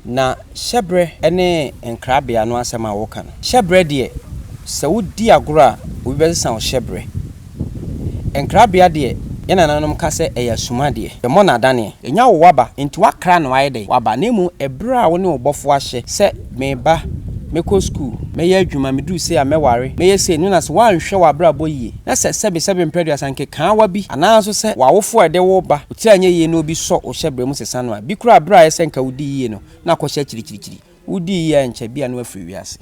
na Hy3br3 ene Nkrabia no asema woka no Hy3br3 de se wodi agora obi besa wo Hy3br3 Nkrabia de yana nanom ka se eyasuma de ye mo na dane enya wo waba nti wakra no waye de waba nemu ebra a wo ne obofo ahye se meba meko school meye adwuma medu se a meware meye se nu na se wanhwe wabra boyie na se sebe mpredu asanke kan wa bi ana so se wawofo ede wo ba oti anye ye no bi so o Hy3br3 mu sesa no a bi kura bra ye se nka wudi yie no na akɔhye chirichiri wudi yie nche bia no afiri wiase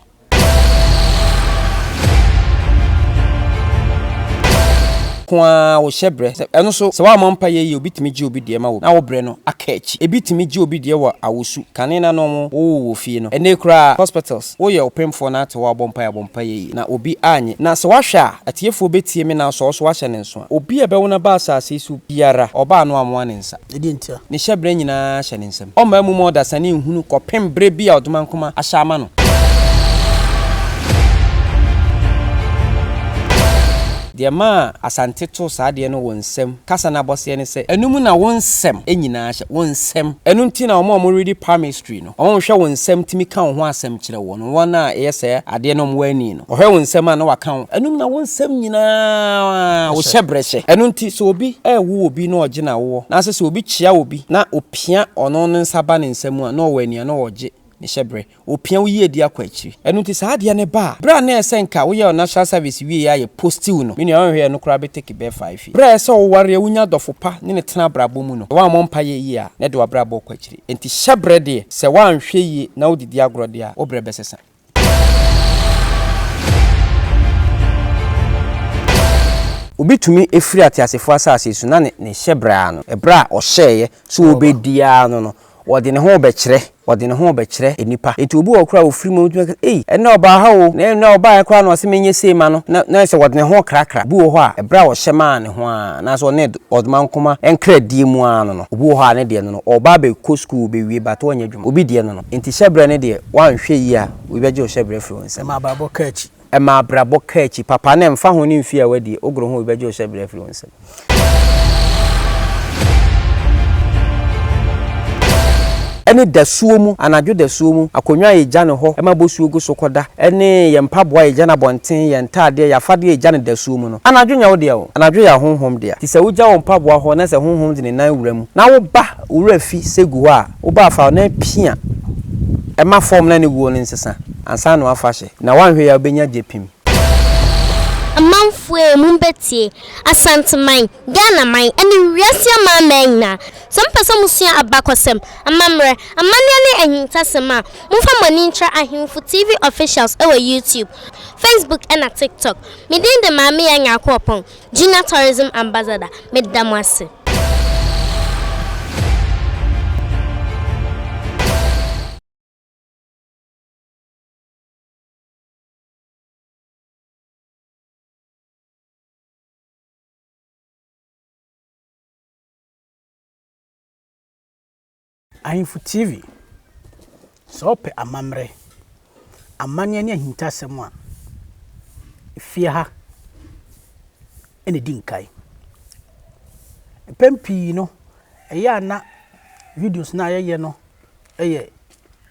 kwa wo Hy3br3 eno so se wa mompa ye obitimi gi obi de ma wo na wo bre no akachi ebitimi gi obi de wa awosu kanena no mo wo fie no ene kura hospitals wo ye opemfo na ate wo bompa ye na obi anye na se wahwa atiefo betie me na so so wahye ne nso a obi ebe wo na ba asase su biara oba no amoa ne nsa edi ntia ne Hy3br3 nyina hye ne nsam o ma mu mo da sane nhunu kopem bre bi a odomankoma ahya ama no de ma asante to saa de no wonsem kasa na bose ne se enum na wonsem enyina hye wonsem enu nti na omo ready palmistry no omo hwe wonsem timi kan ho asem kire wo no wona yese ade no mo ani no ohwe wonsem a na waka enum na wonsem nyina wo Hy3br3 enu nti so obi ewo obi na oje na wo na se obi chia obi na opia ono no nsaba ne nsam a na owani na oje ne Hy3br3 opia wo yie di akwachi enu nti saa de ne ba bra na esenka wo ye national service wie ya ye postiu no me ne onhwe no kura be take be 5 bra se wo ware wunya dofo pa ne tena brabo mu no wa mompa ye yi a ne de wa brabo kwachiri enti Hy3br3 de se wa nhwe yi na wo didi agro de a wo bre besesa obitumi efiri atiasefo asase su na ne Hy3br3 no ebra o hyeye so obedia no wode ne ho be kire enipa enti obi okura ofiri mu ene oba ha o na ene oba ekura no se menye sema no na se wode ne ho krakra bu wo ho a ebra wo hyema ne ho a na so ne odmankoma enkradie mu ano no obi wo ho a ne de no oba be ko school be wie bato anya dwuma obi de no enti Hy3br3 ne de wanhwe yi a obi beje o Hy3br3 firi won sema ababo kachi ema brabo kachi papa ne mfa ho ne mfi a wadi ogro ho obi beje o Hy3br3 firi won sema ene dasuo mu anadwo dasuo mu akonwa eja ne ho ema bosuo gu sokoda ene ye mpaboa eja na bonten ye ntade ya fade eja ne dasuo mu no anadwo nya wo de o anadwo ya honhom de ti se wuja wo mpaboa ho na se honhom de ne nan wura mu na wo ba wura fi segu a wo ba fa na pia ema form na ne guo ne nsesa ansa no afahye na wanhwe ya obenya jepim amanfue mumbetie asanteman Ghana man ene wiase man na some person musua abakosem amamre amane ne ahintasema mumfa mani ntra AHENFO TV officials ewe YouTube Facebook and TikTok midin de mame ya nyakopon Gina Tourism Ambassador Bedomase AHENFO TV so pe amamre amane ne ahintasem a efie ha ene dinkai pempi no eya na videos na ye no eye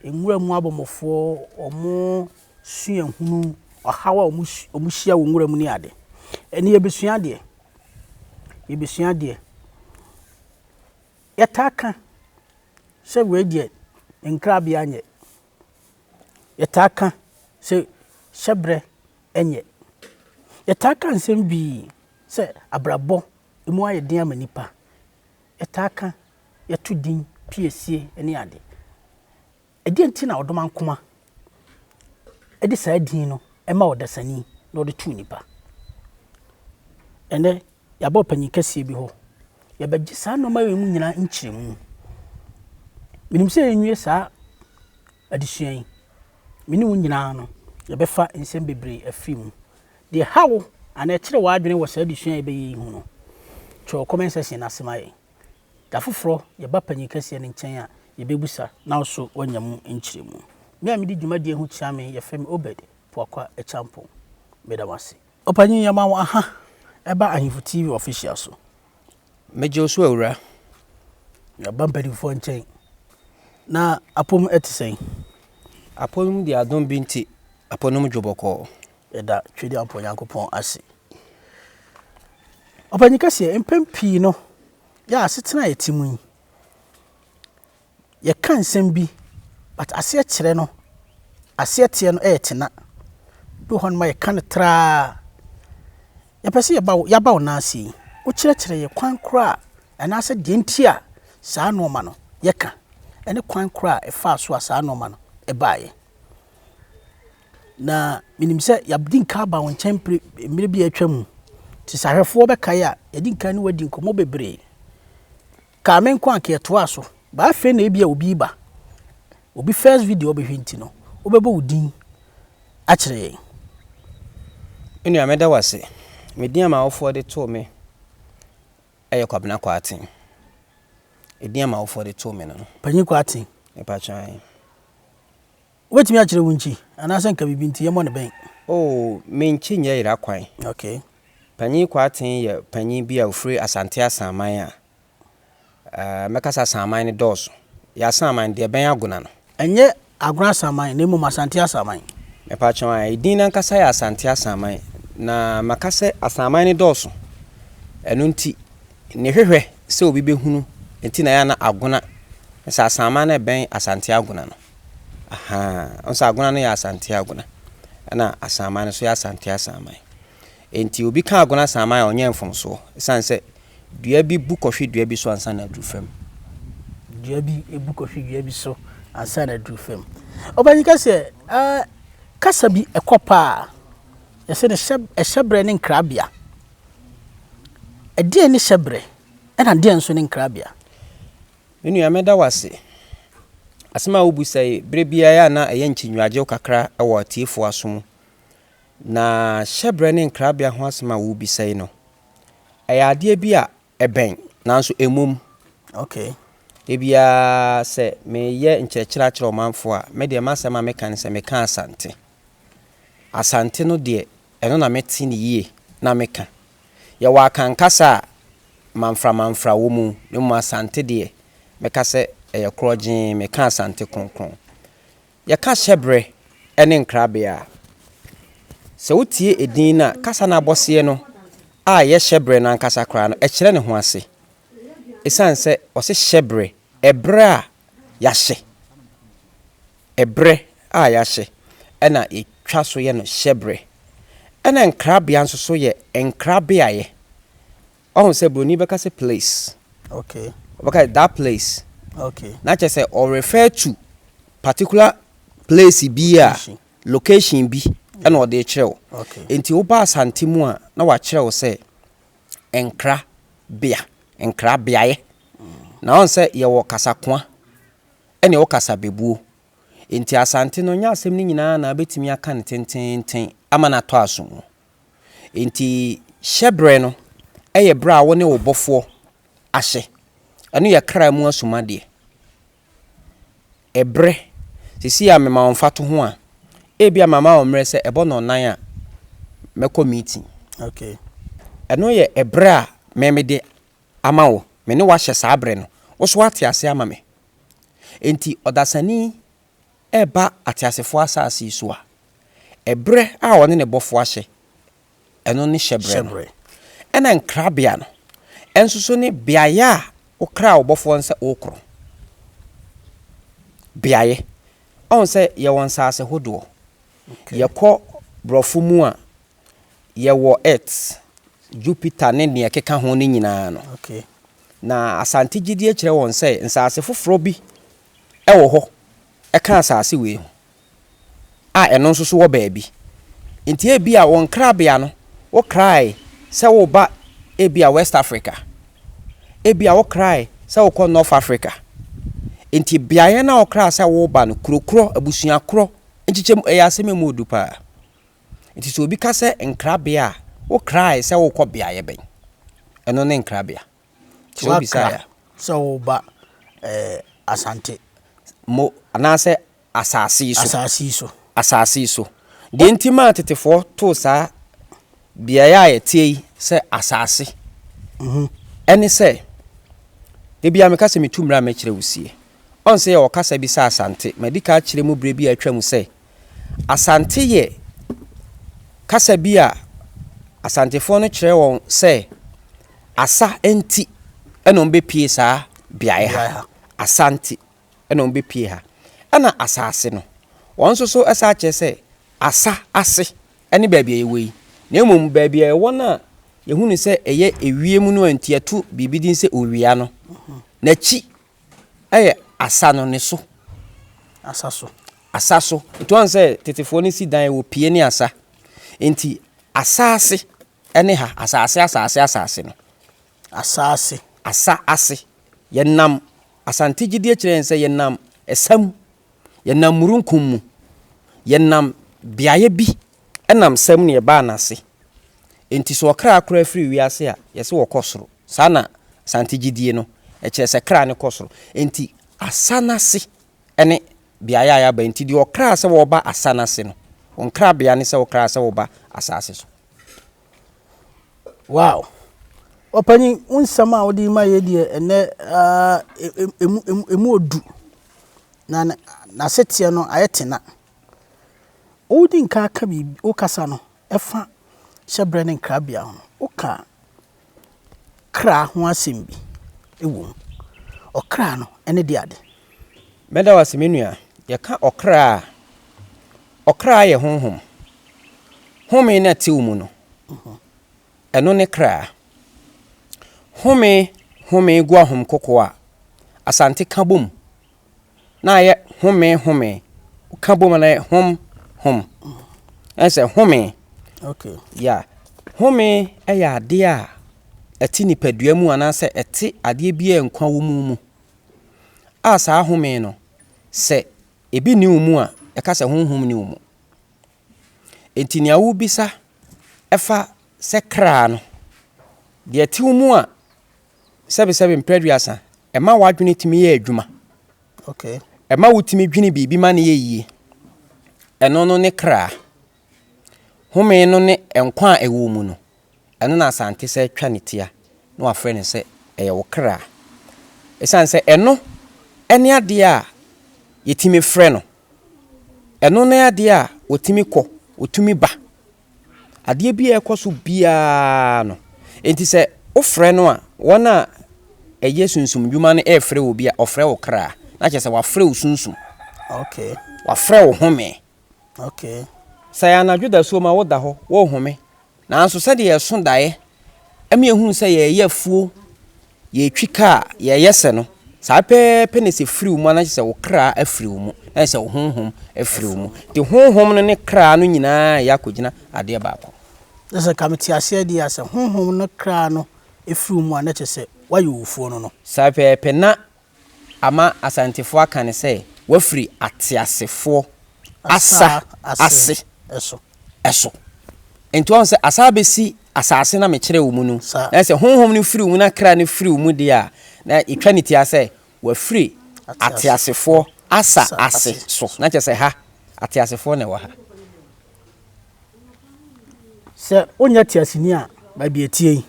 enwura mu abomofo omo sua hunu ohawa omo hia wo nwura mu ni ade ene yebesua de yataka se wedie Nkrabia anye yataka se Hy3br3 enye yataka nsem bi se abrabo emu aye den amanipa yataka yatu din piesie ene ade edi ntina odomankoma edi saa din no ema odasani na ode tu nipa ene yabo panyin kase bi ho yabagye saa no ma wemu nyina nkyiremu minim se enwie saa adisuan mini wo nyina no yebefa nsem bebre afim de hawo ana kire wa adwene wo saa adisuan ebeyi hu no cho comment section na semaye da foforo yeba panyin kase ne nkyɛn a yebebusa na so wanyam nkyiremu me a medi dwuma de hu chiame yefem obed poakwa echampo Bedomase opanyin yama wo aha eba AHENFO TV official so meje so awura ya bampadi fo nkyɛn Na apom etisɛn. Apom di adom binti aponom dwobɔkɔ. Eda twedi apon Yankopɔn ase. Opanyika se empem pii no ya asetena yetimu yi. Ye kan nsɛm bi but ase kyerɛ no ase tie no tena. Do hon ma ye kan tra. Ya pese ya ba na ase. Wo kyerɛkyerɛ ye kwan kra ana ase de ntia saa no ma no ye ka. Ene kwan kra fa so saa no ma no baaye. Na minim sɛ yabdin ka ba won chempre mmire bi atwam ti sahwefo be kai a yadin ka ni wadi nkomo bebre ka men ko anke to aso ba fe na ebia obi ba obi first video be hwinti no obebo udin a kyerɛ Enu ameda wase medin ama ofo de to me kwabena kwaten edin ama ofo de to me no panyi kwaten e pa chan wetimi a kyerɛ wunchi ana sɛ nka bibinti yemo ne ben menchi nya ira kwan okay panyi kwaten ye panyi bi a ofri asante asaman a mekasa asaman ne dos ya asaman de ben agona no enye agona asaman ne mu asante asaman me pa chan edin na nkasa ya asante asaman na makase asaman ne dos enu nti ne hwehwe se obi behunu nti na ya na agona sa asaman na ben asante agona no onsa agona no ya asante agona na asaman so ya asante asaman enti obi ka agona asaman a onye mfomso sanse dua bi bu kohwe dua bi so ansa na adrufam dua bi ebu kohwe dua bi so ansa na adrufam obanyika se kasa bi ekopa yese ne ehyebre ne Nkrabia ede ne hyebre na de nso ne Nkrabia menu ya meda wase asema obu sai brebia ya na eyenchinwaje kakra ewo tiefo asom na hyebre ne Nkrabia ho asema obu sai no ayade bi a eben nanso emum okay ebia se me ye nkyerɛkyerɛ akyerɛ omanfo a me de masema me kan se me kan asante no de eno na meti ne yie na meka ye wa kan kasa manfra wo mu ne mu asante de meka se eye krojin me kan asante kronkron ye ka hyebre ene Nkrabia se wotie edin na kasa na abose no a ye hyebre na nkasa kra no e kyerɛ ne ho ase esanse ose hyebre ebre a yahye ebre a yahye ena etwa so ye no hyebre ena Nkrabia nso so ye Nkrabia ye se broni beka se place okay beka that place okay na che say or refer to particular place bi a location bi ena o de kyerɛw okay enti wo ba asante mu a na wa kyerɛw se Nkrabia ye na on se ye wo kasakoa ene wo kasa bebuo enti asante no nya asem ni nyina na betimi aka ne tententen ama na to aso enti hyebre no eye bra wo ne wo bofo ahye anu ye kra mu asumade ebre sisi ya mema onfato ho a ebia mama omre se ebo no nan a meko meeting okay anu ye ebre a memede ama wo me ne wa hye saa bre no wo so ate ase ama me enti odasani eba ate asefo asase so a ebre a woni ne bofo ahye eno ne hyebre ena Nkrabia no enso so ne biaya wo kra wo bofo nse okro biaye on se ye won sase hodo ye ko brofo mu a ye wo earth Jupiter ne ne keka ho ne nyina no okay na asante gidie kyerɛ won se nsase foforo bi ewo ho eka asase we a eno nso so wo baabi nti e bi a won Nkrabia no wo krai se wo ba e bi a West Africa e bi a wo krai se wo ko North Africa nti biaye na wo krai se wo ba no kurokuro abusua kro nchichem aseme mu odupa nti so obi ka se Nkrabia wo krai se wo ko biaye ben eno ne Nkrabia so bi sa so wo ba asante mo anase asase so de ntima tetefo to sa biaye a yetie se asase ene se ebia me ka se metumra me kire wusie on say o kasa bi sa asante medika kire mu bre bi atwa mu say asante ye kasa bi a asantefo no kire won say asa enti eno mbe pie saa biaye ha asante eno mbe pie ha ana asase no won so asa che say asa ase ene ba bia yewi na emum ba bia ye wona yehunu say eye ewie mu no antiatu bibidin say owia no na chi eye asa no ne so asaso to an say tetefo ni si dan wo pie ni asa enti asase ene ha asase no asa yenam asante gidie kire nse yenam esam yenam murunkum mu yenam biaye bi enam sam ne ba nase enti so okra akra free wiase a yese wo kosoro sana asante gidie no e kire se kra ne kosoro enti asanase ene biaye aya ba enti di okra se wo ba asanase no Nkrabia ne se okra se wo ba asase so. Wow. Opani unsama odi ma yedie ene emu odu na setie no ayetena odi nka aka bi okasa no efa Hy3br3 ne Nkrabia ho oka kra ho asembi ewo okra no ene de ade meda wasemenua ye ka okra ye honhom home na ti umu no eno ne kra home gwa hom kokoa asante kabom na ye home kabom na hom ese home okay ya home eya ade a eti nipadua mu anase eti ade bia nkwa wo mu asa home no se ebi ni umu a ekasa honhom ni umu enti nia wo bisa efa se kra no de ti umu a sebe mpreduasa ema wadwene timi ye adwuma okay ema wutimi dwene bibi ma ne ye yie eno no ne kra home no ne enkwa ewo mu no eno na asante se twa ne tia no afre ne se eye wo kra esan se eno ene ade a yetimi frɛ no eno na ade a otimi kɔ otumi ba ade bia ekoso bia no enti se ofrɛ no a wona eye sunsum dwuma no frɛ obi a ofrɛ wo kra na kyese wa frɛ wo sunsum okay wa frɛ wo home okay say anadwoda so ma woda ho wo home na nso se de yeso dae ame ehunu se ye yafuo ye twika ye yese no sa pepe ne se free mu na kyese wo kra afiri mu na se wo honhom afiri mu de honhom no ne kra no nyina yakogina ade baako ese kamiti ase di ase honhom no kra no efiri mu na kyese wayofuo no sa pepe na ama asantefo aka ne se wafiri atiasefo asa ase eso ento on se asa besi asase na me kire wo mu no na se honhom no firi mu na kra ne firi mu de a na etwanity ase wafiri atiasefo asa ase so na kyese ha atiasefo ne wa ha se onya tiasini a ba bi etie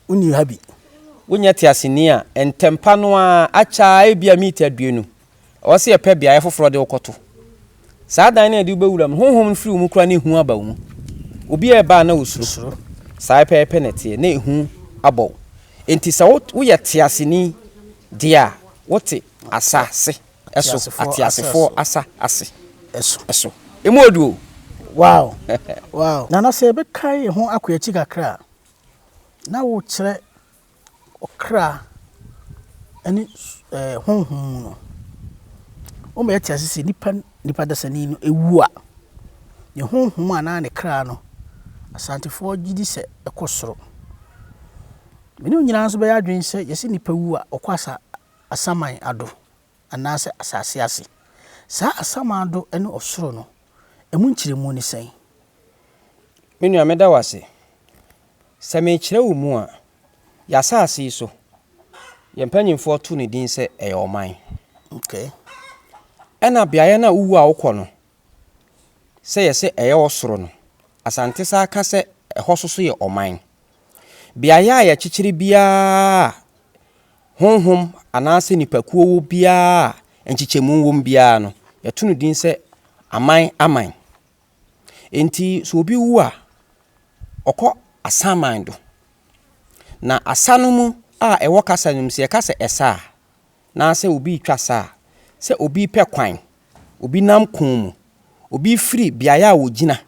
uni ha bi wonya tiasini a entempa no a acha ebia mita aduenu o se epe bia yefoforo de okoto saa dan na de ubewuram honhom firi mu kura ne hu aba mu obi e ba na osuro saa pepe nete na ehu abo enti sa wo ye tiasini dia wote asase eso atiasefo asa ase eso emodu wow wow na se be kai ho akoyachi kakra na wo kire okra ani honhom no o me tia sisi nipa dasani no ewu a ne honhom ana ne kra no asantefo gidi se ekosoro meni nyina nso be ya adwen se yesi nipa wu a okwasa asaman ado anase asase ase sa asaman ado ene osoro no emu nkiremu ni sen menu ameda wase se me kire wo mu a ya asase so ye mpanyimfo to ne din se eyoman okay ena biaye na uwu a wokɔ no se yese eye osoro no asante sa aka se ehososo ye oman biaye a ye kyekyere bia honhom anase nipakuo wo bia enchichemu wom bia no yeto no din se aman enti so obi wu a okọ asaman do na asano mu a ewo kasa nim se kasa esa na se obi twa sa se obi pe kwan obi nam kon mu obi free biaya a wogina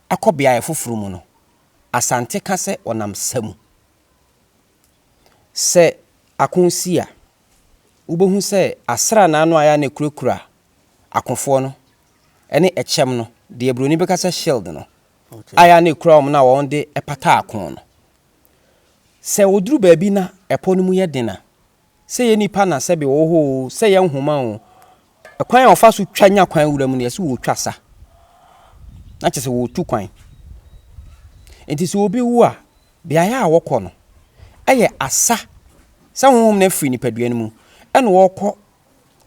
akọ biaya foforo mu no asante ka se onam samu se akonsia ubohu se asra na anu aya na kurakura akonfo no ene echem no de ebroni be kasa shield no aya na kura om na won de epata akon no se oduru ba bi na epo no mu ye dena se ye nipa na se be wo ho se ye nhoma o ekwan a ofa so twanya kwan wura mu ne se wo twasa na chese wo tu kwan enti se obi wu a biaya a wokọ no eye asa se honhom na free nipadua no mu ene wokọ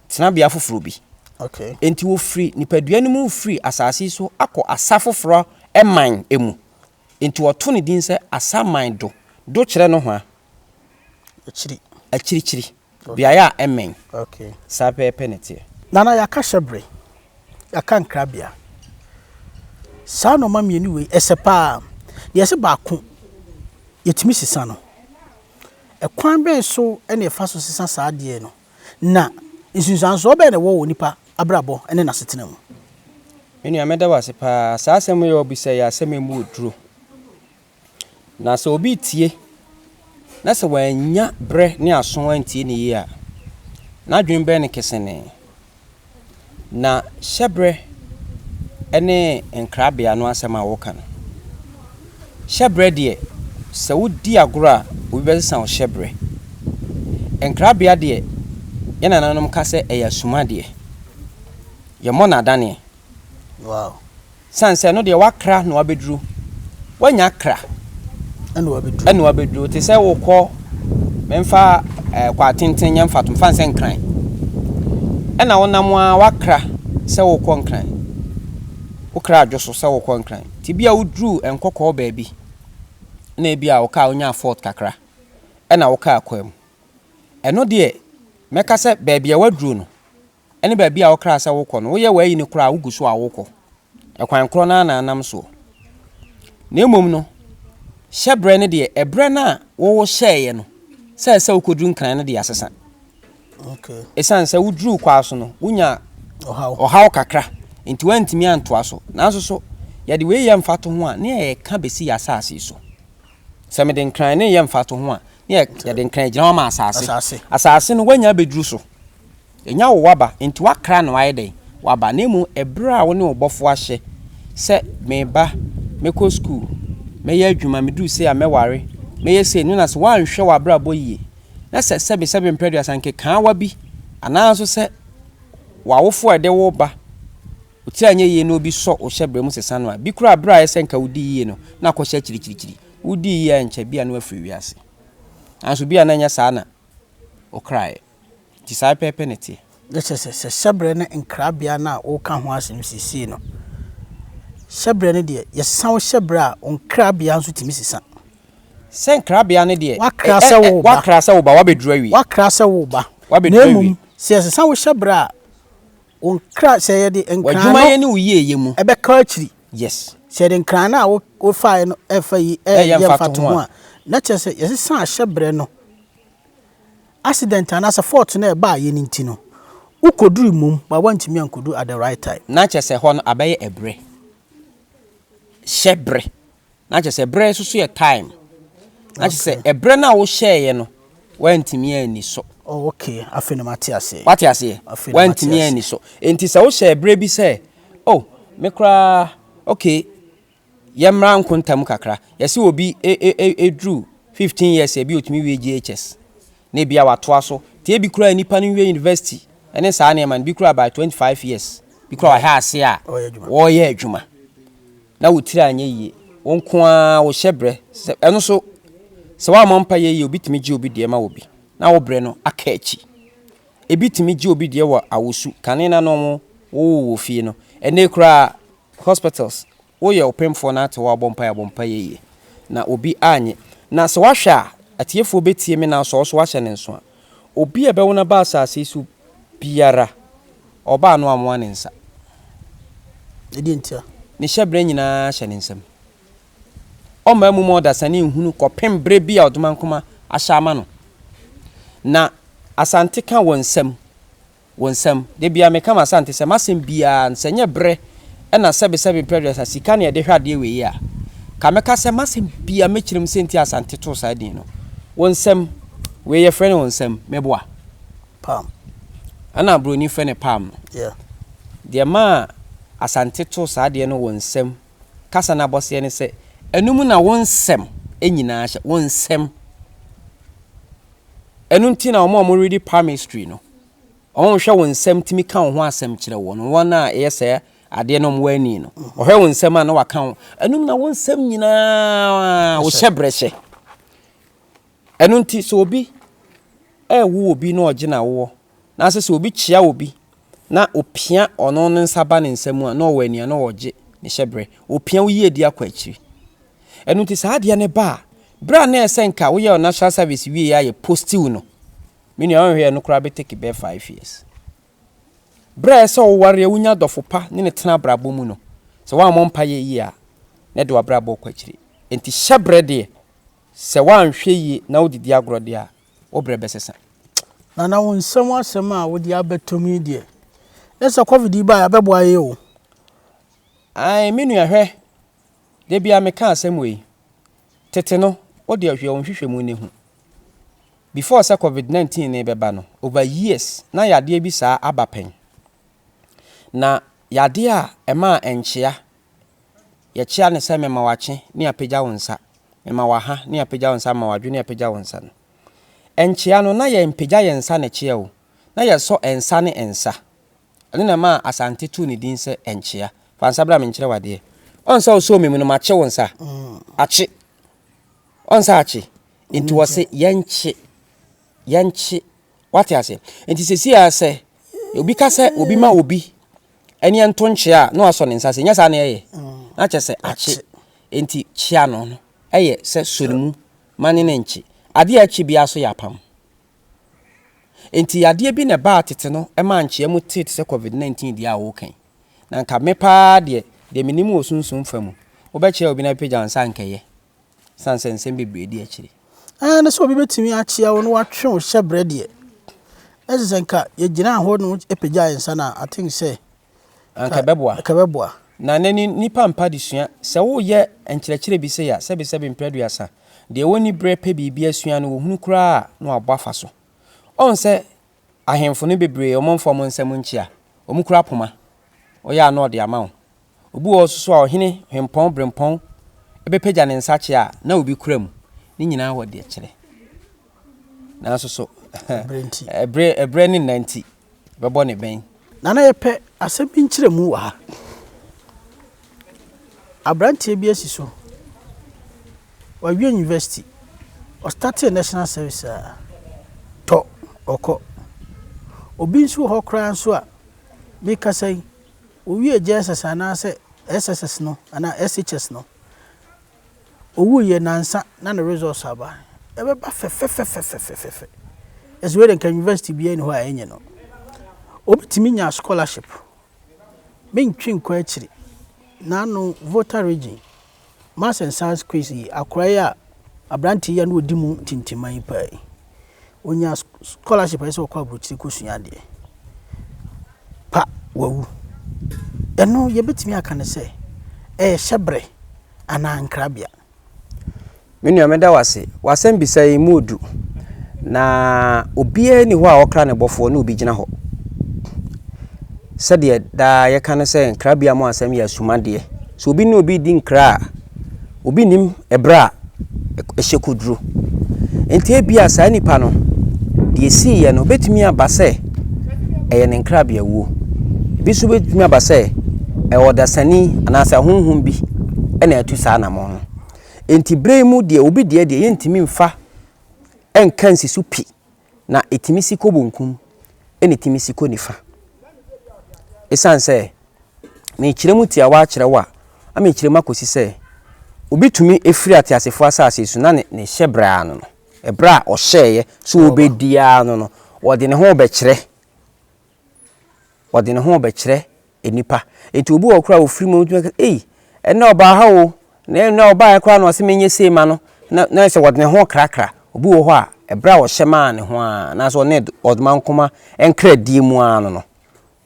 tena bia foforo bi okay enti wo free nipadua no mu free asase so akọ asa foforo eman emu enti woto ne din se asa man do kire no ho a achiri biaya emen okay sape penete nana yaka Hy3br3 yaka Nkrabia sa no ma mieni we esepa de ese ba ko yetimi sisa no ekwan ben so ene efa so sisa sa de no na nsunsanso be ne wo nipa abrabo ene na setena mu menu ameda wase pa sa asem ye obi se ya asem emu oduro na so obi tie na se wanya bre ne aso antie ne yi a na dwen be ne kesene na Hy3br3 ene Nkrabia no asem a woka no Hy3br3 de se wodi agora obi be san Hy3br3 Nkrabia de yana nanom ka se eya suma de ye mona dane wow sanse no de wakra no abeduru wanya kra ene wabeduru te se wokọ memfa kwa tenten nyamfa to mfa nsen kran ena wonam a wakra se wokọ nkran wokra adwoso se wokọ nkran ti bia wuduru enkokọ baabi na bia woka onya fort kakra ena woka akwam eno de meka se baabi a waduru no ene baabi a wokra se wokọ no wo ye wayi ne kra wuguso a wokọ ekwan kro na anam so na emom no Hy3br3 ne de ebre na wo hyeye no se wokodu nkran ne de asesa okay esan se wuduru kwa so no wunya ohaw kakra enti wantimi antoa so nanso so ya de we yem fato ho a ne ka besi ya asase so se me de nkran ne yem fato ho a ne ya de nkran gina ma asase no wanya beduru so enya wo waba enti wakra no waye den waba nemu ebre a wo ne obofo ahye se meba meko school meye adwuma medu se ya meware meye se nu na se wanhwe wabra boyie na se sebe mpedu asanke kan wa bi ananso se wawofo ede wo ba oti anye ye no bi so o Hy3br3 mu sesa no a bi kura bra esenka wudi ye no na ko hye chiri wudi ye anche bia no afiri wiase anso bia na nya sa na o krae ti sai pepe neti se Hy3br3 na Nkrabia na o ka ho asem sisi no Hy3br3 ne de yesa wo Hy3br3 a Nkrabia nso timi sisa se Nkrabia ne de wakra se wo ba wabeduru awi wakra se wo ba wabeduru se yesa wo Hy3br3 a Nkra se ye de Nkran wadwuma ye ne uye ye mu ebe ka akiri yes se de Nkran na wo fa no efa yi ye fato ho a na chese yesa Hy3br3 no accident and as a fort na ba ye ninti no ukoduru mum ba wantimi ankodu at the right time na chese ho no abaye ebre Hy3br3 na chese bre so ye time na chese ebre na wo hyeye no wantimi ani so oh okay afeno matiase what you say wantimi ani so enti se wo Hy3br3 bi se oh me kra okay yemra nkontam kakra yesi obi edru 15 years e bi otimi we GHS ne bia watoa so tie bi kura nipa no we university ene saa ne man bi kura by 25 years bi kura ha ase a wo ye adwuma na wotira anye yie wonko a wo Hy3br3 eno so se wa mompa ye obi timi gi obi de ma obi na wo bre no aka achi ebi timi gi obi de wo awosu kanena no mo wo fie no ene kura hospitals wo ye opemfo na ate wo bompa ye na obi anye na se wa hwa atiefo betie me na so wahye ne nso a obi ebe wona ba asase su biara oba no amwa ne nsa edi ntia ne hyebre nyina hye ne nsam o ma mu mo da sane nhunu kopem bre bi a odoma nkoma ahya ama no na asante ka wonsam de bia me kama asante se masem bia nsenye bre na sebe predator sika ne de hwade we yi a ka me ka se masem bia me kirim senti asante to sa din no wonsam we ye frene wonsam meboa pam ana broni frene pam yeah de ma asante to sa de no wonsam kasa na bose ne se enum na wonsam enyina hye wonsam enum ti na omo ready palmistry no on hwe wonsam timi kan ho asem kire wo no wona yese ade no mwani no ohwe wonsam a na wakan enum na wonsam nyina wo hyebreche enum ti so obi wo obi na ogina wo na se obi chia obi na opia ono no nsaba ne nsam a na owani na oje ne hyebre opia wo yie di akwa akiri enum ti sa ade ne ba bra na esenka wo ye national service wie ya ye postiu no mini anhwe no kra be take be 5 years bra so wo ware wunya dofo pa ne tena brabo mu no se wa mo mpa ye yi a ne de wa brabo kwa akiri enti hyebre de se wa anhwe yi na wodidi agro de a wo bre besesa na wonsam asem a wodi abetomi de esa covid ba abebo aye o ai minu ahwe de bia me ka asem we tete no wodi ahwe onhwehwe mu ne hu before sa covid-19 ne beba no over years na yade bi sa abapen na yade a ema enchia ye chia ne se mema wache ne apagya wonsa mema waha ne apagya wonsa ma wadwe ne apagya wonsa no enchia no na ye mpagya yensa ne chia o na ye so ensa ne ensa ane na ma asante tu ne din se enchia fansa bra me nkyere wade onsa o so memu no ma che wonsa ache onsa ache into wose yanchi what you say enti sesi a se obi ka se obi ma obi eni ento nche a no aso ne nsa se nya sa na ye na che se ache enti chia no no eye se sorimu mane ne nchi ade a chi bia so ya pam enti ade bi ne ba tete no e ma nche mu tete se covid-19 dia wo kan na nka me pa de minimu osunsun famu oba che obi na page ansa nkeye sanse nsem bebre di akire na so obi betimi achia wo no watwe wo hyebre de ezenka ye gina ho no epagya yensa na I think say anka beboa na nani nipa mpa disua se wo ye enkyerɛkyerɛ bi se ya sebe mpraduasa de woni bre pe bibia asua no wo hunu kura no aboafa so on se AHENFO no bebre omonfo mo nsɛm nkyia omukura poma oya na ode ama wo obu wo so a ohene hempɔn brempɔn ebepagya ne nsa kyia na obi kura mu ni nyina wo de kyerɛ na so ebre ni 90 bebo ne ben na ye pe asem bi nkyerɛ mu wa abrantie bi asiso wa wi university o start a national service to oko obi nso ho kran so a bi kasai o wi JSS ana se SSS no ana SHS no owu ye nansa na the results aba e be ba fe as we can university bi any ho a enye no obitimi nya scholarship ben twinko akiri na no voter region mass and science quiz akwaya abranti ya no odimu tintiman pai onya scholarship ese okwa abrochi kosua de pa wawu eno ye betimi aka ne se hyebre ana Nkrabia menu ameda wasem bisai mudu na obie ni ho a okra ne bofo na obi gina ho sede da ye kan se Nkrabia mo asem ya sumade so obi ni obi di nkra obi nim ebra ehyekudru enti ebia sa nipa no de si ye no betumi abase eye ne Nkrabia wo bi so betumi abase e odasani anasa honhom bi ena atu sa na mo no enti bremu de obi de yentimi mfa enkan sisu pi na etimi siko bonkum ene etimi siko nifa esanse me kiremu tia wa kire wa ame kiremu akosi se obi tumi efiri atiasefo asase su na ne hyebra no no ebra o hyeye so obedia no no wo de ne ho be kire ɔde ne ho bɛkyerɛ enipa enti obi wɔ kora ofiri mu tumi ɛna ɔba ha o na ɔba ya kora no ɔse menye sei ma no na sɛ wɔde ne ho krakra obi wɔ hɔ a ɛbra ɔhyɛ ma ne ho a na so ne ɔdman koma Nkrabia mu ano no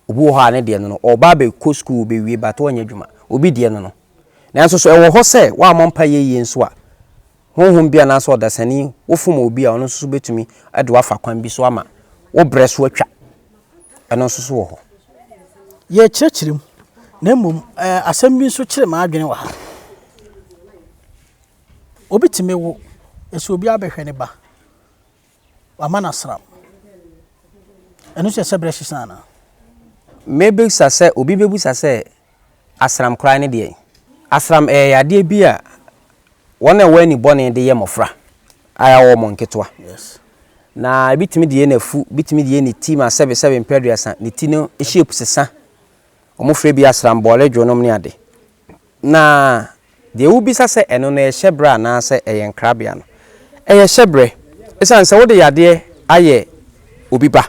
obi wɔ hɔ a ne de no ɔba be ko school be wie ba to ɔnyɛ dwuma obi de no nanso so ɛwɔ hɔ sɛ wa amompa yeye nso a honhom bia na so ɔdasani wofom obi a ɔno so betumi ade wafa kwan bi so ama wo brɛ so atwa ɛno so so wɔ hɔ ye kyerɛkyerɛm na mmom asɛm bi so kyerɛ ma adwene wɔ ha obi timi wo ɛsɛ obi abɛhwɛ ne ba wama na sram ɛno so ɛsɛ brɛ hyesan na maybe sase obi bebu sase asram kra ne de asram yade bi a wona wani bone de ye mofra aya wo monketwa yes na bitimi de ye nafu bitimi de ye ne team a 77 peduasa ne ti no shape sesa omofra bi asram bole dwonom ne ade na de wo bi sase eno na ehyebre na se Nkrabia no ehyebre esan se wo de yade aye obi ba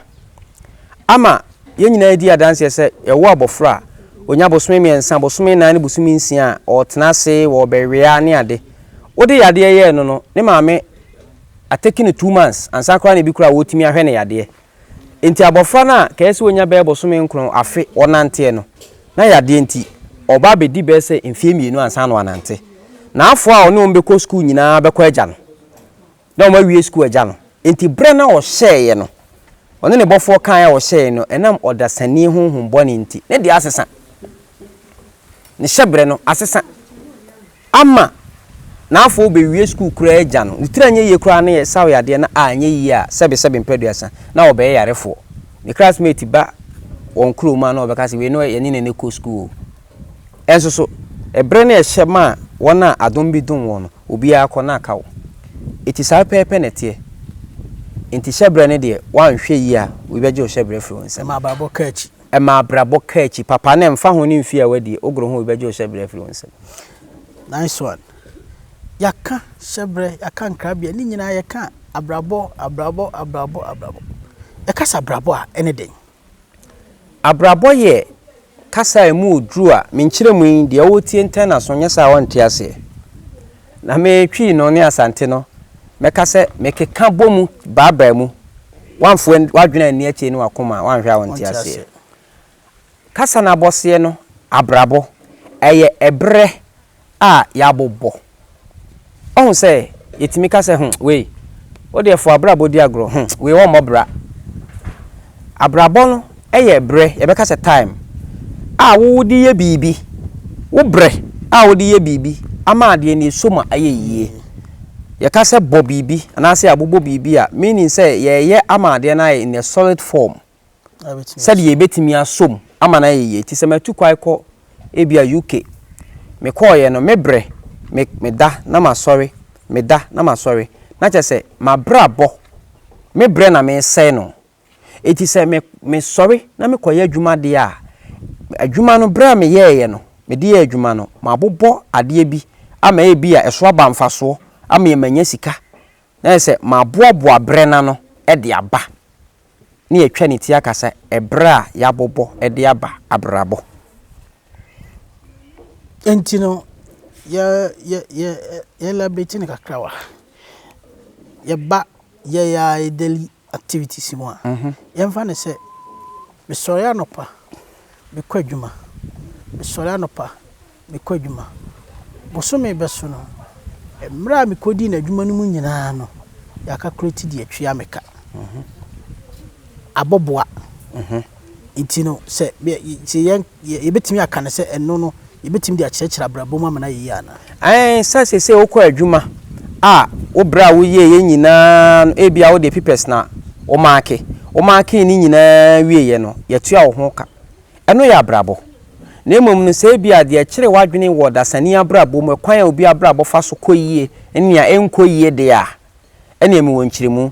ama yenyina edi adanse se ewo abofra onya bosome miensa bosome na ne bosome nsia o tenase wo bewea ne ade wode yade ye no ne maame ateki 2 months ansa kra ne bi kra wotimi ahwe ne yade enti abofra na kaese onya be bosome nkron afe onante no na yade enti oba be di be se mfie mienu ansa no anante na afo a one ombeko school nyina bekọ agya no na o ma wie school agya no enti bre na o hyeye no one ne bofo kan ya o hyeye no enam odasani honhom bone nti ne de asesa ne hyebre no asesa ama na afọ be wie school kura agya no nitira nye ye kura na ye saw yade na anye yi a sebe mpeduasa na obe yarefo ne classmate ba won kuro ma na obeka se we no ye ne ko school enso so ebre na hyema wona adom bi dum won obi akọ na akawo iti sa pepe nete enti hyebre ne de wanhwe yi a we beje o hyebre fro nse ma brabo kachi ma brabo kachi papa na mfa ho ne mfi a wadi ogro ho we beje o hyebre fro nse nice one yaka hyebre yaka Nkrabia ni nyina yaka abrabo yakasa abrabo a anything abrabo ye kasa emu odru a menkyere mu de wotie ntana so nyesa wonte ase na me twi no ne asante no mekase mekeka bomu baba mu wanfo wadwena ani ache ni wakoma wanhwe a wonte ase kasa na bose no abrabo eye ebre a yabobo ohun se yetimi kase we o de fo abrabo di agro we wo mobra abrabo no eye ebre ye beka se time a wo di ye bibi wo bre a wo di ye bibi ama ade ni soma ayeye ye ka se bo bibi ana se abobo bibi a meaning say ye ama ade na in a solid form said ye betimi asom ama na ayeye ti se matu kwai ko ebia UK me call ye no me bre me da na ma sorry me da na ma sorry na che se ma brabo me bre na me say no eti se me sorry na me koye adwuma de a adwuma no bra me yeye no me de adwuma no ma bobọ ade bi ama e bi a eso aba mfaso ama ye manya sika na se ma boaboa bre na no e de aba ne atwa ne ti akasa e bra ya bobọ e de aba abrabo enti no ya la betin kakrawa ya ba ya daily activities mo a yemfa ne se me sori anopa me kwadwuma me sori anopa me kwadwuma boso me beso no mra me kodi na adwuma no mu nyina no ya ka create di atwa meka aboboa enti no se ye betimi aka ne se eno no ye betimi di akyerɛkyerɛ abrabo ma na ye yana se okọ adwuma a wo bra wo ye nyina e bia wo de pipes na o maake ni nyina wieye no yetua wo ho ka eno ya abrabo na emom no se bia de akyere wadwene wo dasani abrabo mo kwan obi abrabo fa so koyie enia enkoyie de a ene emi wonkyiremu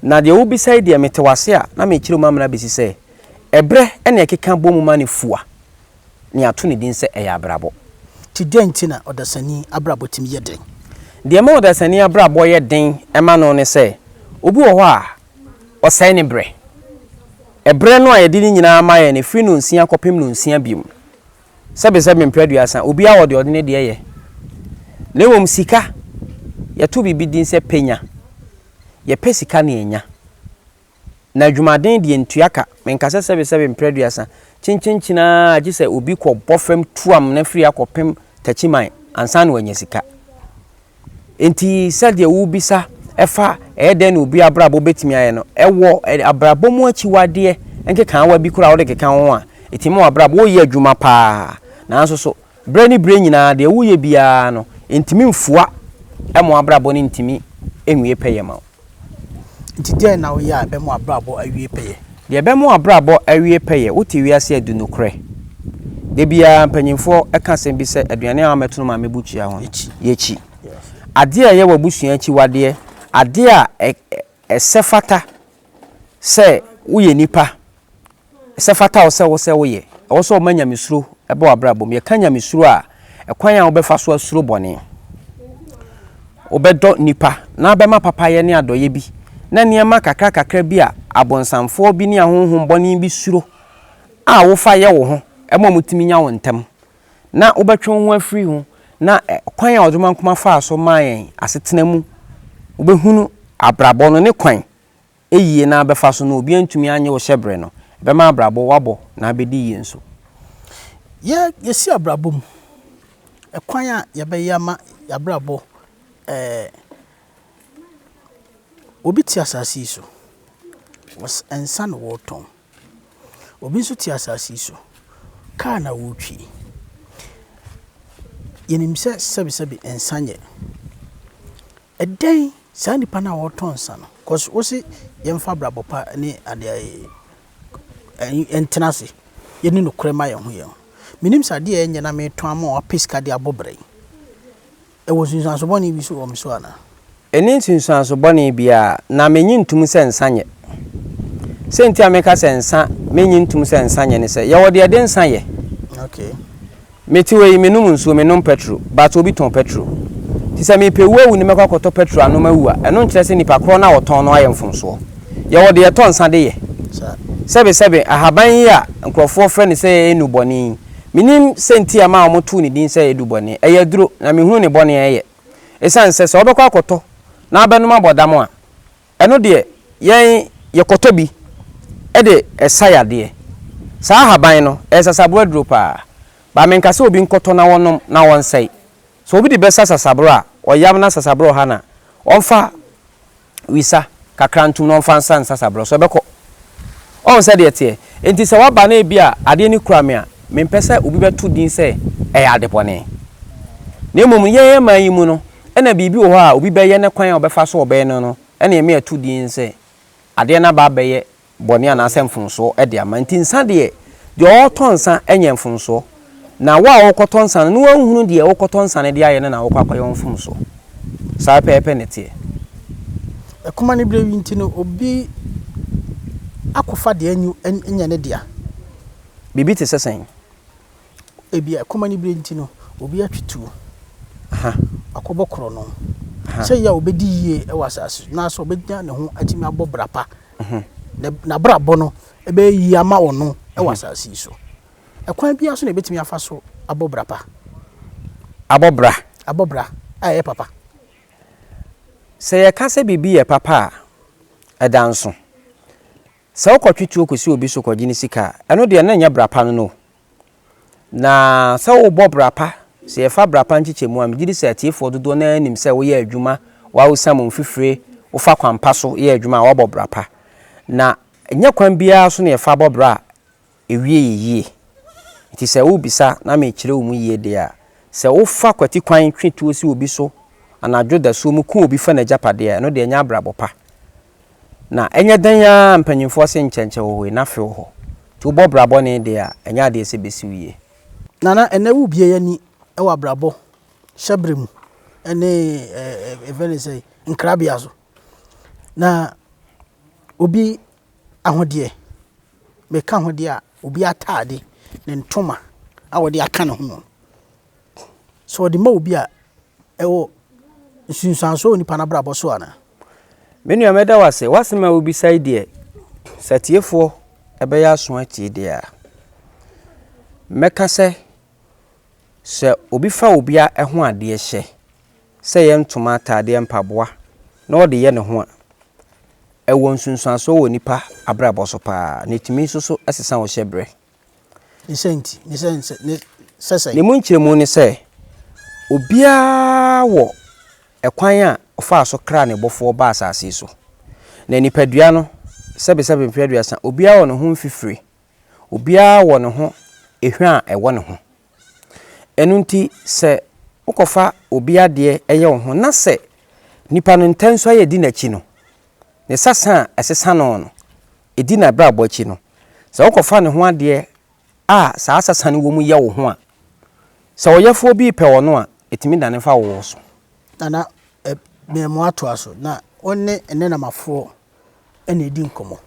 na de wo bisai de metewase a na mekire mamra besi se ebre ene ekeka bomu mane fua ni ato ne din se eya abrabo ti dentina odasani abrabo timi yeden de ma odasani abrabo ye den ema no ne se obi wo ho a osai ne bre ebre no ayedi ni nyina amaye ne free no nsia kopem no nsia biom sebe mpreduasa obi a wode ne de ye ne wom sika ye to bibi din se penya ye pesika ne enya na dwumaden de ntuaka menkasa sebe mpreduasa chinchinchina agi se obi kɔ bofem tuam na free akopem tachiman ansa na wanya sika enti sade wo bisa efa den obi abrabo betimi aye no ewo abrabo mu achiwade enke kan wa bi kura wo de keka ho a etimi wa abrabo wo ye adwuma pa na nso so brani bre nyina de wo ye bia no entimi mfua emo abrabo ne ntimi enwie peye ma nti de na wo ya be mu abrabo awie peye de be mu abrabo awie peye wo ti wiase adu nokre de bia mpanyimfo eka sem bi se aduane a metunu ma mebutua ho yechi ade a ye wabusua achiwade ade a esefata se woye nipa esefata wo se woye wo so manya misuro ebe wabrabo me kanya misuro a ekwan a wo befa so asuro bone obedo nipa na be ma papa ye ne adoye bi na niema kakra bi a abonsamfo bi ne ahonhom bone bi suro a wo fa ye wo ho ema mutimi nya wo ntem na wobetwe ho afiri ho na kwan a oduma nkoma fa so mayen asetena mu wobehunu abrabo no ne kwan eyie na befa so no obi antumi anye wo hyebre no be ma abrabo wabo na abedi yie nso ye si abrabo mu kwan a ye be yama abrabo obi ti asasi so was ensan woton obi so ti asasi so ka na wotwi yenim sebi ensanye eden sa nipa na woton sa no cause wo si yemfa brabo pa ni ade entenase yeni no krema ye ho ye minim sa de enye na me to ama opiska de abobre e wo sunsan so boni bi so o miso ana eni sunsan so boni bia na menyi ntum se ensanye senti ameka se ensa menyi ntum se ensanye ne se ye wo de ade ensanye okay meti we menum nso menum petrol but obi ton petrol ti se me pewu ni mekwa koto petrol anoma wu a eno nkyere se nipa kro na woton no ayemfonso ye wo de ye ton sa de ye sebe ahaban yi a nkrofo frɛ ne se enu bɔne minim senti ama omoto ne din se edu bɔne eye duro na mehunu ne bɔne eye esan se obekwa koto na abenum abodam a eno de ye koto bi de esaya de sa ahaban no esasabo aduro pa ba menkase obi nkoto na wonom na wonsai so obi de besa sasabro a oyam na sasabro ha na onfa wisa kakrantum no onfa nsan sasabro so beko on said yet enti se waba na bia ade ni kurame a mempese obi beto din se ade bone na mum ye man mu no ena bibi wo ha obi beye ne kwan a obefa so obe no ena me atu din se ade na ba beye bone ana asemfonso ede ama enti nsa de otonsa enye mfonso na wa okotonsa no wanhunu de okotonsa ne de aye na okwakoye mfonso sa pepe ne tie ekoma ne brewi nti no obi akofa de anyu enya ne dia bibi te sesen ebi ekoma ne brewi nti no obi atwetu akobokro no se ya obedi yie e wasase na so obednya ne ho atimi abobrapa na brabo no ebe yi ama wono e wasase so ekwan bia so na betimi afa so abobrapa abobra aye papa se ye ka se bibi ye papa edanso se okotwetu okosi obi so kogini sika eno de na nya brapa no na se wo bobrapa se ye fa brapa nchichemu am gidi se atiefo dodo na anim se wo ye adwuma wa wo samon fifire wo fa kwampa so ye adwuma wa bobrapa na nya kwan bia so na ye fa bobra ewie yie ti se wo bisa na me kire wo mu yie de a se wo fa kwati kwan twetu osi obi so anadwo da so mu ku obi fa na japade eno de nya abrabopa na enye dan ya mpanyimfo se nkyɛnkyɛ wo na fe ho ti wo brabo ne de a enya de se besi wie nana ene wo bie yani e wa brabo shabrem ene evene say Nkrabia so na obi ahode me ka hode a obi atade ne ntoma a wode aka ne ho so de ma obi a ewo sunsanso ni pana brabo so ana menu ameda wase ma obi side satiefo ebeya aso ati dia meka se obi fa obi a ho ade hye se ye ntoma atade mpaboa na ode ye ne ho a ewo nsunsuaso wo nipa abrabo so pa ne timi so asesa wo hyebre ni senti ni sese ne munkyeremu ni se obia wo ekwan a ofa so kra ne bofo ba asase so na nipadua no sebe mpadua san obia wo ne ho mfifiri obia wo ne ho ehwa a ewo ne ho enunti se ukofa obia de eye wo ho na se nipa no ntanso aye di nachi no ne sasa asesa no edi na bra bochi no se ukofa ne ho ade a sa asasa ne wo mu ye wo ho a se oyefo bi pe wo no a etimi dane fa wo so ana me mo ato aso na onne ene na mafo ene edi nkomo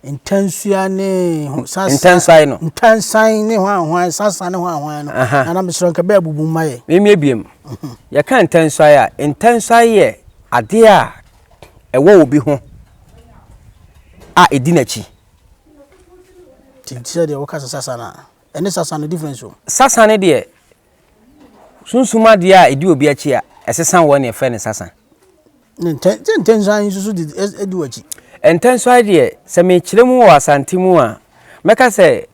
intensua ne intensai no intensai ne hwan sasa ne hwan no ana mesro nka ba bubu maye meme biem ya kan intensai ye ade a ewo obi ho a edi nachi tintia de woka sasa na ene sasa no difference o sasa ne de sunsuma de a edi obi achi a esesan wo ne efe ne sasa intensai susu de edi wachi intensai de se me kiremu wo asantemu a meka se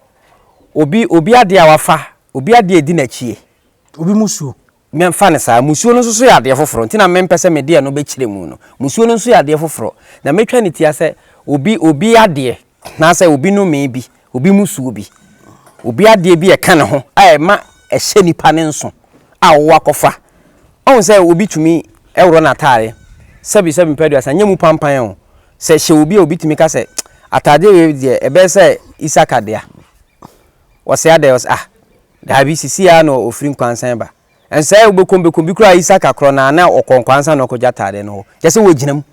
obi ade a wafa obi ade edi nachi obi musuo me mfa ne saa musuo no so ya ade foforo ntina me mpese me de no be kiremu no musuo no so ya ade foforo na metwa ne tia se obi ade na se obi no me bi obi musuo bi obi ade bi e ka ne ho a ma ehye nipa ne nso a wo akofa on se obi tumi ewro na tare sebi mpadu asa nyemu pampan o se hye obi tumi ka se atade we de ebe se isaka de a wo se ade da bi sisi ya no ofiri kwansan ba ense obekom bi kura isaka kro na okonkwansan no koja tade no je se wo ginam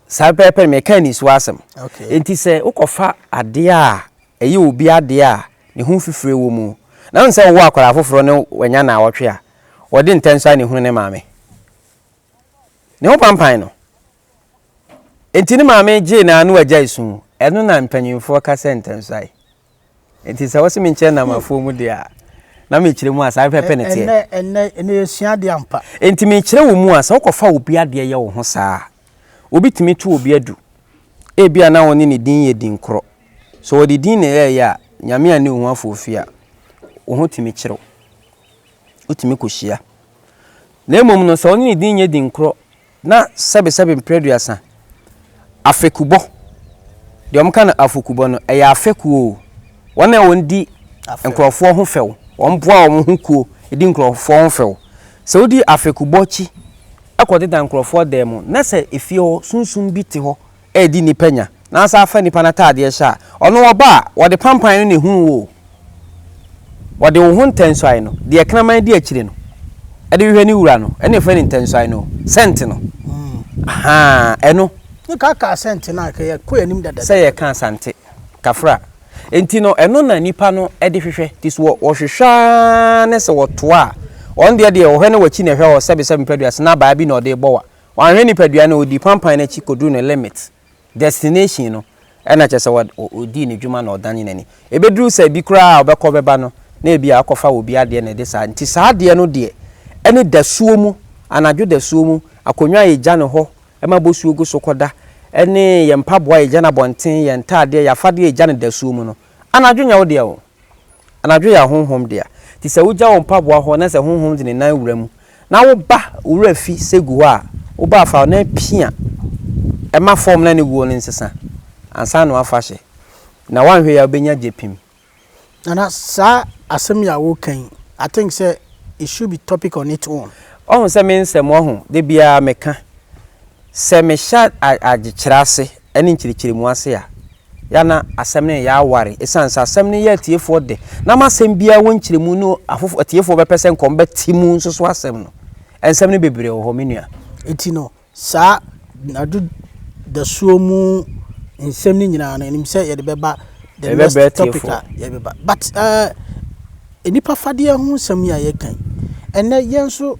sa pepe mechanics wasem enti se ukofa ade a eye obi ade a ne hu fifire wo mu na nse wo akwara foforo ne wanya na awotwe a wode intensa ne hu ne maame ne ho pampan no enti ne maame je na anu agya isu eno na mpanyimfo ka se intensa enti se wose minche na mafo mu de a na me kire mu asa pepe ne tie ene esua de ampa enti me kire wo mu asa ukofa obi ade ye wo ho saa obi timi tu obi adu ebia na woni ne din ye din kro so wodi din ne ya nyame ani hu afofia wo ho timi kire utimi kohia na emom no so woni ne din ye din kro na sebe mpreduasa afekubo de omka na afekubo no eya afekuo wona wondi nkrofo ho few wonboa wo ho kuo edi nkrofo ho few so wodi afekubo chi akwode dan nkrofo dem na se efie sunsun bi te ho edi nipanya na asa afa nipa na taade sha ono oba wode pampan no ne hu wo wode wo hu ntensai no de ekraman di akire no ede hwehwe ni wura no ene fa ni ntensai no sent no aha eno ni ka sent na ka ye ko anim dada se ye kan sante kafra enti no eno na nipa no ede hwehwe tis wo hwehwa ne se wo to a on de ohwe ne wachi ne hwe o sebe mpedua se na ba bi na ode bowa wan hwe ni pedua na odi pampan na chi kodu no limit destination no ena chese odi ne dwuma na odanye nani ebeduru se bi kura obekọ beba no na ebi akofa obi ade na de sa nti sa ade no de ene dasuo mu anadwo dasuo mu akonwa eja ne ho ema bosuo go sokoda ene ye mpaboa eja na bonten ye ntade ya fade eja ne dasuo mu no anadwo nya wo de o anadwo ya honhom de ti se wuja wo mpaboa ho na se honhom de ne nan wura mu na wo ba wura fi segu a wo ba fa na pia ema form na ne guo ne nsesa ansa no afahye na wanhwe ya obenya jepim na sa asem ya wo kan I think say it should be topic on its own oh se me nsem ho de bia meka se me sha agikirase ene nkirikiri mu ase ya yana asem ne ya aware esansa asem ne ya tiefo de na masem bia won nkiremu no afofo tiefo be pese nkombe timu nsoso asem no ensem ne bebre ho menua eti no sa na do the suomu nsem ne nyina na enim se ye de beba the next topic ye beba but enipa fade ho nsem ya ye kan ene ye nso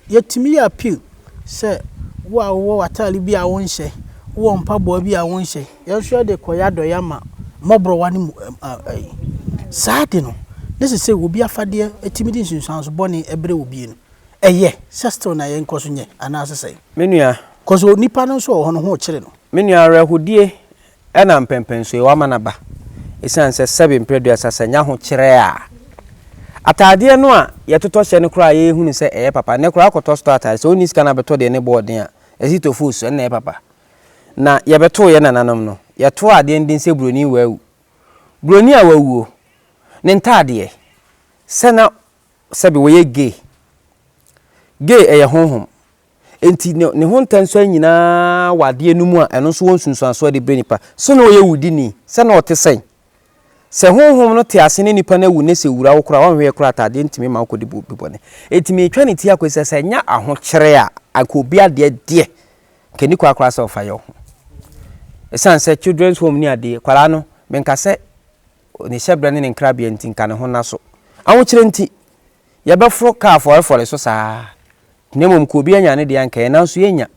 yetimi ya appeal se wo atali bi a won hye wo mpabo bi a won hye ye nso de koya do ya ma mobro wani saade no this is say obi afade etimidi nsunsan so bone ebre obi no eye sister na ye nkoso nye ana asese menua koso nipa no so ho no ho kire no menua rahudie ena mpempenso e wa manaba esan se 7 mpredu asasa nya ho kire a atade no a yetoto hye ne kura ye hunu se eye papa ne kura akoto store atade so oni sika na beto de ne boarding a ezito foods na papa na ye beto ye nananom no yeto ade ndin se broni wawu broni a wawuo ne ntade se na sebe wo ye gay eye honhom enti ne ho ntanso nyina wade numu a eno so wonsunsuanso de brenipa so na wo ye wudini se na otesen se honhom no te ase ne nipa na wu ne se wura wo kura wanhwe kura atade ntimi ma ko de bibone etimi etwa ne ti akwese se nya aho kyere a akobi ade de keni kwa kura se ofa yo esan se children's home ni ade kwara no menka se ne Hy3br3 ne Nkrabia ntinka ne ho na so awo kyere nti ye befro ka for so saa nemom ko bi anya ne de anka na so yenya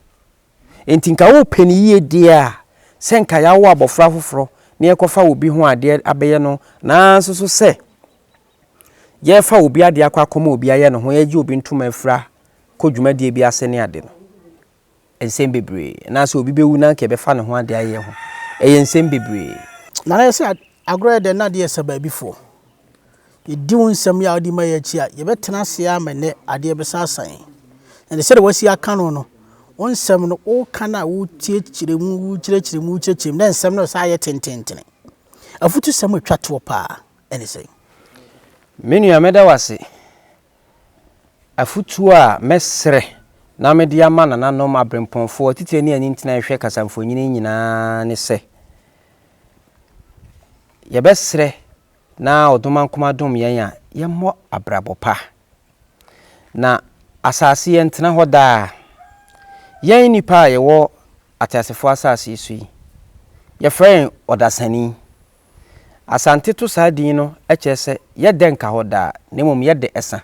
entinka wo pani ye de a senka ya wo abofra foforo ne ekofa obi ho ade abeye no na so se ye fa obi ade akwa obi aye no ho ye gi obi ntuma afra ko dwumade bi ase ne ade no ensem bebre na so obi bewu na nke be fa ne ho ade aye ho ensem bebre na na say agro de na de seba before ye di wonsam ya odi ma ya chi a ye betena se ya mene ade be sasan and say wasi Akan no wonsam no o kana wo tie kiremu kiremu na nsam no sa ye tententene afutu sam atwa to pa ene say menu ameda wase afutu a mesre na mede ama na no ma bremponfo titi ani ani ntina hwe kasamfo nyina ne se ye besre na odoman kuma dom yen a ye mo abrabopa na asase ye ntena hoda yen nipa ye wo atasefo asase isu ye friend odasani asante to sadin no echese ye denka hoda nemom ye de esa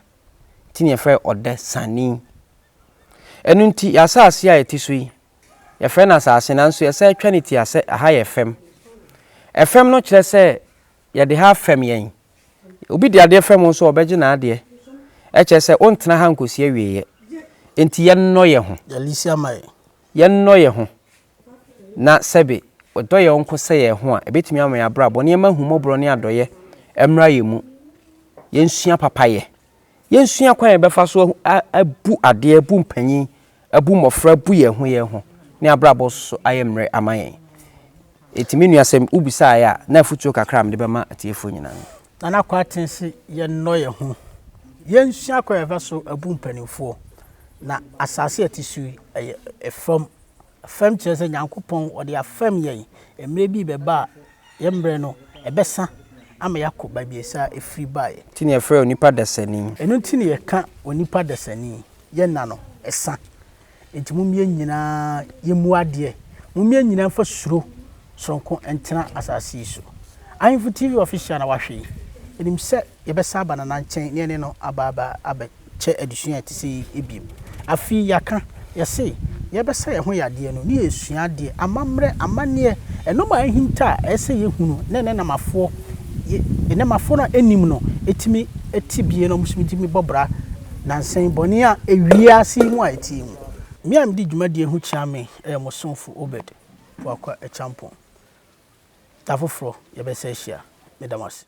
tini ye friend odasani enunti asase a etisu ye friend asase nanso ye se twaniti ase AHENFO FM no kire se ye de ha fem yen obi de ade fem so obeje na ade eche se ontena ha nkosi awieye enti ye no ye ho Alicia mai ye no ye ho na sebe odoye onko se ye ho a ebetimi amya brabo ne mahumobro ne adoye emra ye mu ye nsua papaye ye nsua kwan ye befa so abu ade abu mpanyin abu mofra abu ye ho ne abrabo so ayemre amayen etimi nuasem ubisa ya na afutuo kakra mde bema atiefo nyina na kwatensi ye no ye ho ye nsua kwa eva so abu mpanimfo na asase atisu fam chese nyankopon ode afam ye emre bi beba ye mbre no ebesa ama yakoba biesa efri bae tini efre onipa desani enu tini ye ka onipa desani ye na no esa entimumye nyina ye muade mumye nyina fa suro sonko entena asase isu AHENFO TV official na wahwe enim se ye besa aba na nchen ne no ababa che edition atisi ebiem afi yaka yese ye besa ye ho yade no ne esua de amamre amane eno ma hinta ese ye hunu ne na mafo ene mafo na enim no etimi etibie no musmitimi bobra nansen boni a ewiase mu a etimu mi am di dwumade hu chiame mosonfo obed wakwa echampon tafofro ye besa hia medamase